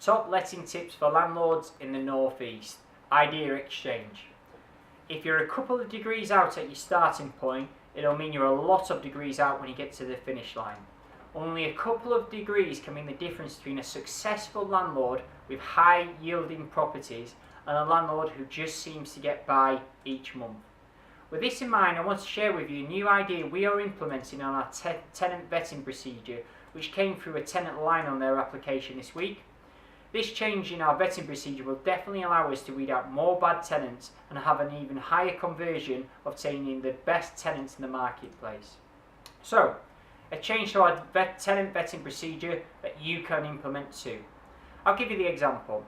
Top letting tips for landlords in the North East. Idea exchange. If you're a couple of degrees out at your starting point, it'll mean you're a lot of degrees out when you get to the finish line. Only a couple of degrees can mean the difference between a successful landlord with high yielding properties and a landlord who just seems to get by each month. With this in mind, I want to share with you a new idea we are implementing on our tenant vetting procedure, which came through a tenant line on their application this week. This change in our vetting procedure will definitely allow us to weed out more bad tenants and have an even higher conversion of obtaining the best tenants in the marketplace. So, a change to our tenant vetting procedure that you can implement too. I'll give you the example.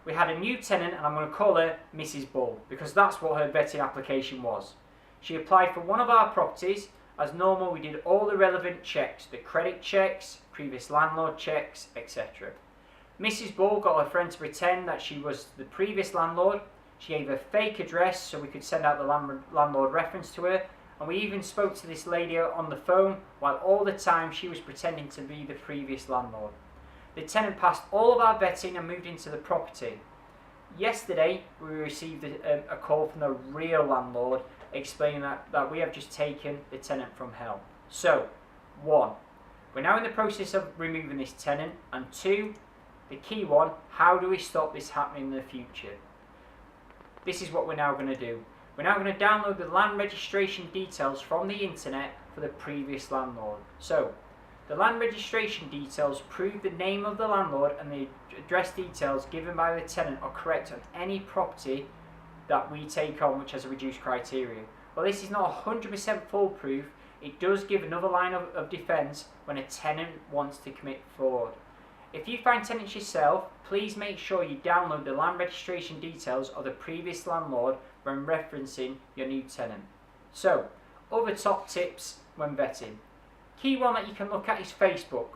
We had a new tenant, and I'm going to call her Mrs. Bull because that's what her vetting application was. She applied for one of our properties. As normal, we did all the relevant checks, the credit checks, previous landlord checks, etc. Mrs. Bull got her friend to pretend that she was the previous landlord. She gave a fake address so we could send out the landlord reference to her, and we even spoke to this lady on the phone while all the time she was pretending to be the previous landlord. The tenant passed all of our vetting and moved into the property. Yesterday we received a call from the real landlord explaining that we have just taken the tenant from hell. So, 1. We're now in the process of removing this tenant, and 2, the key one, how do we stop this happening in the future? This is what we're now going to do. We're now going to download the land registration details from the internet for the previous landlord. So, the land registration details prove the name of the landlord and the address details given by the tenant are correct on any property that we take on which has a reduced criteria. Well, this is not 100% foolproof. It does give another line of defence when a tenant wants to commit fraud. If you find tenants yourself, please make sure you download the land registration details of the previous landlord when referencing your new tenant. So, other top tips when vetting. Key one that you can look at is Facebook.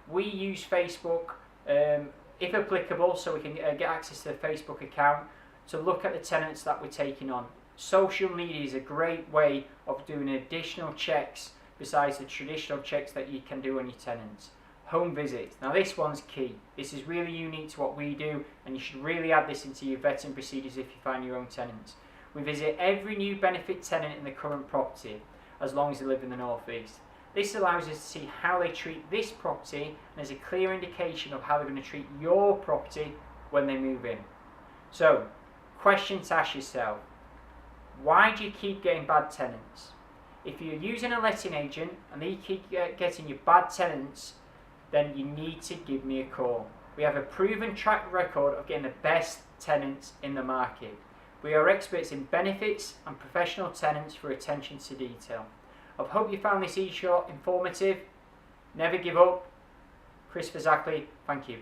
We use Facebook, if applicable, so we can get access to the Facebook account to look at the tenants that we're taking on. Social media is a great way of doing additional checks besides the traditional checks that you can do on your tenants. Home visits. Now this one's key. This is really unique to what we do, and you should really add this into your vetting procedures if you find your own tenants. We visit every new benefit tenant in the current property, as long as they live in the North East. This allows us to see how they treat this property, and is a clear indication of how they're going to treat your property when they move in. So, question to ask yourself: why do you keep getting bad tenants? If you're using a letting agent and they keep getting you bad tenants, then you need to give me a call. We have a proven track record of getting the best tenants in the market. We are experts in benefits and professional tenants for attention to detail. I hope you found this e-short informative. Never give up. Chris Zackley, thank you.